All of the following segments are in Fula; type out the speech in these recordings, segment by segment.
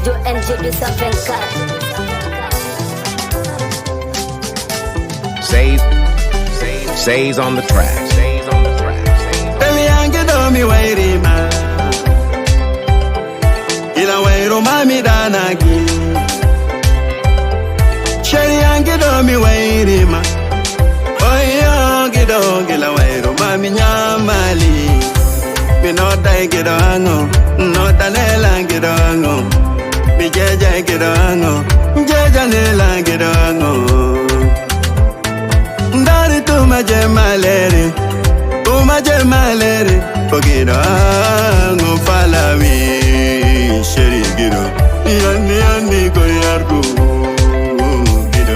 Studio NG224. Says on the track. Baby, I get on me wairima. Ila wairo mami danaki. Cherry, I get on me wairima. Oh, yeah, get on, get wairo mami nyamali. Me not die get on, not a nela get on. Me jaja get on, jaja nela get on. Dari tu majemalere, Pogida no follow me, Sherry Gido. Yandi go yargo Gido.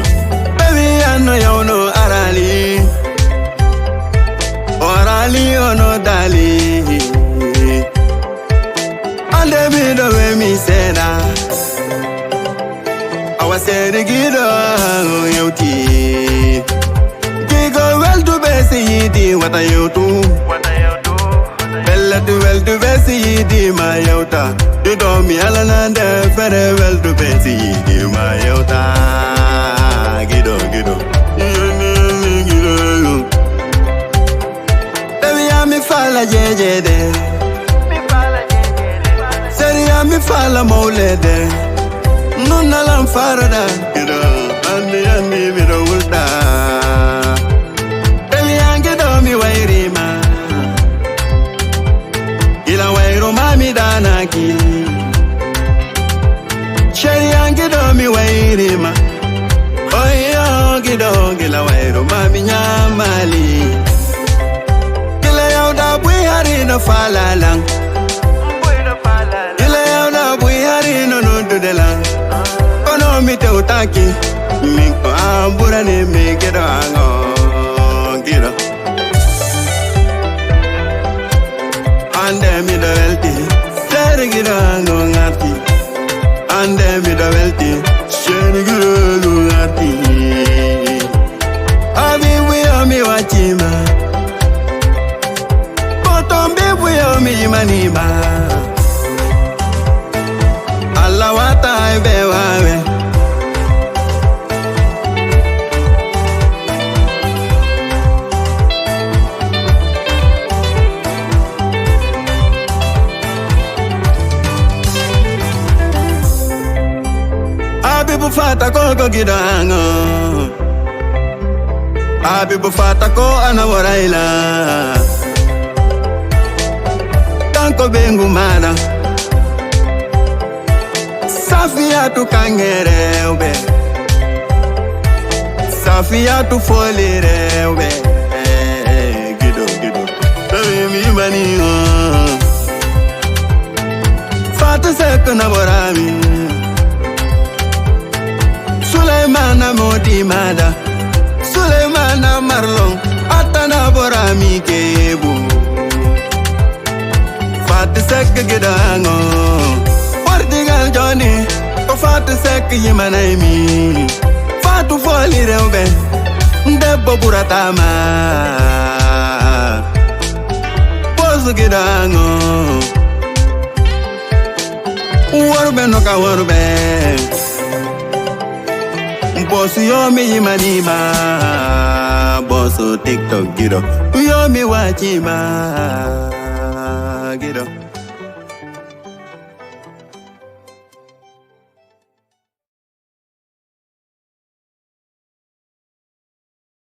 Baby, I know you know Arali. Orali ono dali. And the middle way me say na. I was saying Gido Yuti. Go well to Bessie, what are you do? Bella to well to Bessie, my yota. You don't me Alana, very well to Bessie, my yota. Gido. Baby, I'm a falla jede. Say, I'm a falla molede. Nuna lam farada. Gido, and me with a ulta. Mi wairima ila wairo mami danaki Cherry ange do mi wairima oyo gido gila wairo mami nyamali gila yauda bui hari no falalang gila yauda bui hari no nududelang kono mi te utaki miko ambura ni mi gido ango gido Ande mi da velti, seri gira no ngati. Ande mi da velti, seri gira no ngati. Abi buya mi wachima, potombe buya mi manima. Allah wata ibe wawe. Abibu fata ko gidango. Abibu fata ko anawaraila. Tanko bengu mana. Safia tu kangere ube. Safia tu folire ube. Gido. Baby mi mani Fata seko naborami. Suleimana modimada Suleimana marlon Atana borami kebu Fati sek gidango Portugal Johnny Ko fati sek yimanaimi Fatu foli rewbe Ndebo buratama Pozu gidango Warbe no ka warbe Boss yo mi manima Boss TikTok gido Yo mi wachima gido